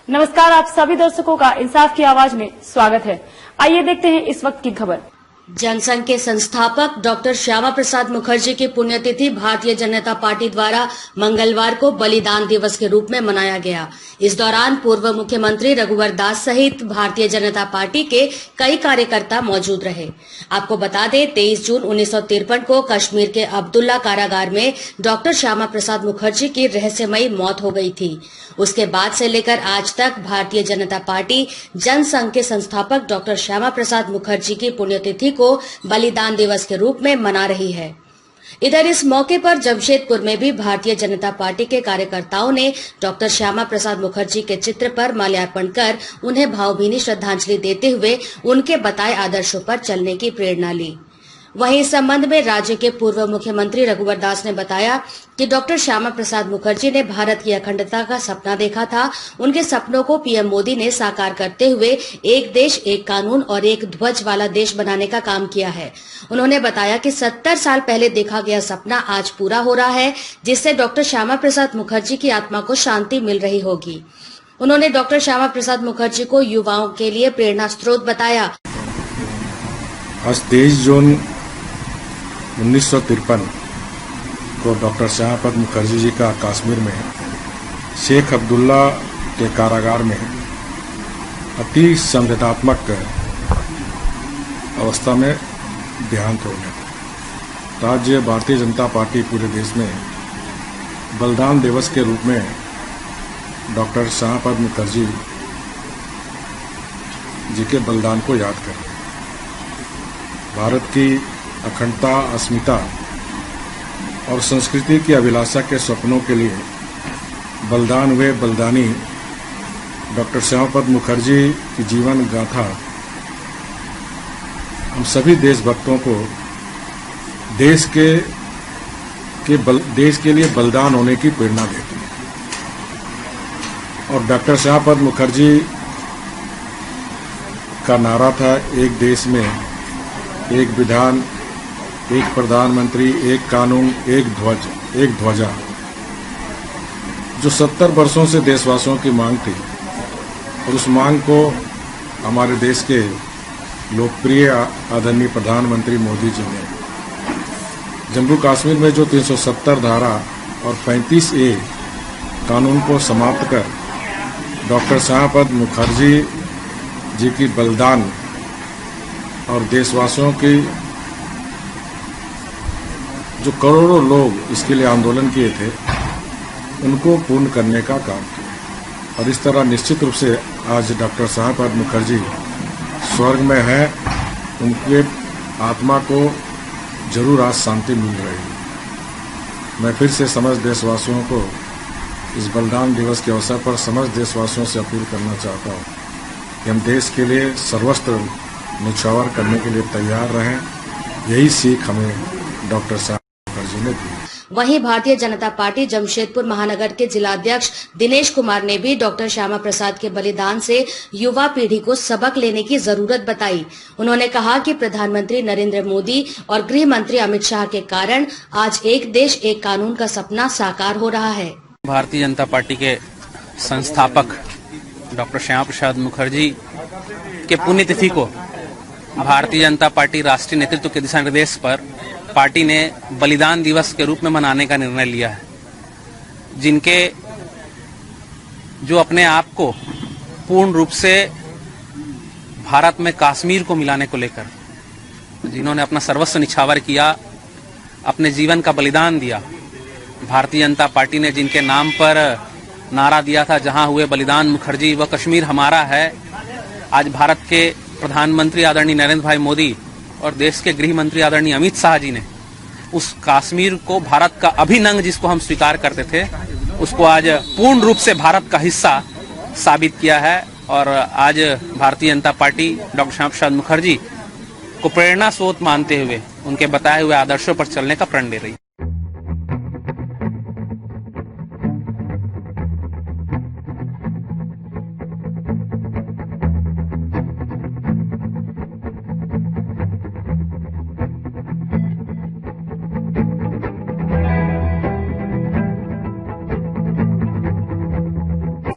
नमस्कार, आप सभी दर्शकों का इंसाफ की आवाज में स्वागत है। आइए देखते हैं इस वक्त की खबर। जनसंघ के संस्थापक डॉक्टर श्यामा प्रसाद मुखर्जी की पुण्यतिथि भारतीय जनता पार्टी द्वारा मंगलवार को बलिदान दिवस के रूप में मनाया गया। इस दौरान पूर्व मुख्यमंत्री रघुवर दास सहित भारतीय जनता पार्टी के कई कार्यकर्ता मौजूद रहे। आपको बता दें, 23 जून 1953 को कश्मीर के अब्दुल्ला कारागार में डॉक्टर श्यामा प्रसाद मुखर्जी की रहस्यमयी मौत हो गई थी। उसके बाद से लेकर आज तक भारतीय जनता पार्टी जनसंघ के संस्थापक डॉक्टर श्यामा प्रसाद मुखर्जी की पुण्यतिथि को बलिदान दिवस के रूप में मना रही है। इधर इस मौके पर जमशेदपुर में भी भारतीय जनता पार्टी के कार्यकर्ताओं ने डॉक्टर श्यामा प्रसाद मुखर्जी के चित्र पर माल्यार्पण कर उन्हें भावभीनी श्रद्धांजलि देते हुए उनके बताए आदर्शों पर चलने की प्रेरणा ली। वहीं इस संबंध में राज्य के पूर्व मुख्यमंत्री रघुवर दास ने बताया कि डॉक्टर श्यामा प्रसाद मुखर्जी ने भारत की अखंडता का सपना देखा था। उनके सपनों को पीएम मोदी ने साकार करते हुए एक देश एक कानून और एक ध्वज वाला देश बनाने का काम किया है। उन्होंने बताया कि 70 साल पहले देखा गया सपना आज पूरा हो रहा है, जिससे डॉक्टर श्यामा प्रसाद मुखर्जी की आत्मा को शांति मिल रही होगी। उन्होंने डॉक्टर श्यामा प्रसाद मुखर्जी को युवाओं के लिए प्रेरणा स्रोत बताया। आज 23 जून 1953 को डॉक्टर श्यामा प्रसाद मुखर्जी जी का कश्मीर में शेख अब्दुल्ला के कारागार में अति संवेदनात्मक अवस्था में देहांत हो गया। आज भारतीय जनता पार्टी पूरे देश में बलिदान दिवस के रूप में डॉक्टर श्यामा प्रसाद मुखर्जी जी के बलिदान को याद कर रहे हैं। भारत की अखंडता, अस्मिता और संस्कृति की अभिलाषा के सपनों के लिए बलिदान हुए बलिदानी डॉक्टर श्यामा प्रसाद मुखर्जी की जीवन गाथा हम सभी देशभक्तों को देश के लिए बलिदान होने की प्रेरणा देती है। और डॉक्टर श्यामा प्रसाद मुखर्जी का नारा था, एक देश में एक विधान, एक प्रधानमंत्री, एक कानून, एक ध्वज, एक ध्वजा, जो 70 वर्षों से देशवासियों की मांग थी। और उस मांग को हमारे देश के लोकप्रिय आदरणीय प्रधानमंत्री मोदी जी ने जम्मू कश्मीर में जो 370 धारा और 35A कानून को समाप्त कर डॉक्टर श्यामा प्रसाद मुखर्जी जी की बलिदान और देशवासियों की जो करोड़ों लोग इसके लिए आंदोलन किए थे, उनको पूर्ण करने का काम किया। और इस तरह निश्चित रूप से आज डॉक्टर श्यामा प्रसाद मुखर्जी स्वर्ग में है। उनके आत्मा को जरूर आज शांति मिल रही है। मैं फिर से समस्त देशवासियों को इस बलिदान दिवस के अवसर पर समस्त देशवासियों से अपील करना चाहता हूँ कि हम देश के लिए सर्वस्त्र निछावर करने के लिए तैयार रहें। यही सीख हमें डॉक्टर श्यामा मुखर्जी ने दी। वहीं भारतीय जनता पार्टी जमशेदपुर महानगर के जिलाध्यक्ष दिनेश कुमार ने भी डॉक्टर श्यामा प्रसाद के बलिदान से युवा पीढ़ी को सबक लेने की जरूरत बताई। उन्होंने कहा कि प्रधानमंत्री नरेंद्र मोदी और गृह मंत्री अमित शाह के कारण आज एक देश एक कानून का सपना साकार हो रहा है। भारतीय जनता पार्टी के संस्थापक डॉक्टर श्यामा प्रसाद मुखर्जी के पुण्यतिथि को भारतीय जनता पार्टी राष्ट्रीय नेतृत्व के दिशा निर्देश पर पार्टी ने बलिदान दिवस के रूप में मनाने का निर्णय लिया है। जिनके जो अपने आप को पूर्ण रूप से भारत में कश्मीर को मिलाने को लेकर जिन्होंने अपना सर्वस्व निछावर किया, अपने जीवन का बलिदान दिया, भारतीय जनता पार्टी ने जिनके नाम पर नारा दिया था, जहां हुए बलिदान मुखर्जी व कश्मीर हमारा है। आज भारत के प्रधानमंत्री आदरणीय नरेंद्र भाई मोदी और देश के गृह मंत्री आदरणीय अमित शाह जी ने उस कश्मीर को भारत का अभिन्न अंग जिसको हम स्वीकार करते थे, उसको आज पूर्ण रूप से भारत का हिस्सा साबित किया है। और आज भारतीय जनता पार्टी डॉक्टर श्यामा प्रसाद मुखर्जी को प्रेरणा स्रोत मानते हुए उनके बताए हुए आदर्शों पर चलने का प्रण ले रही है।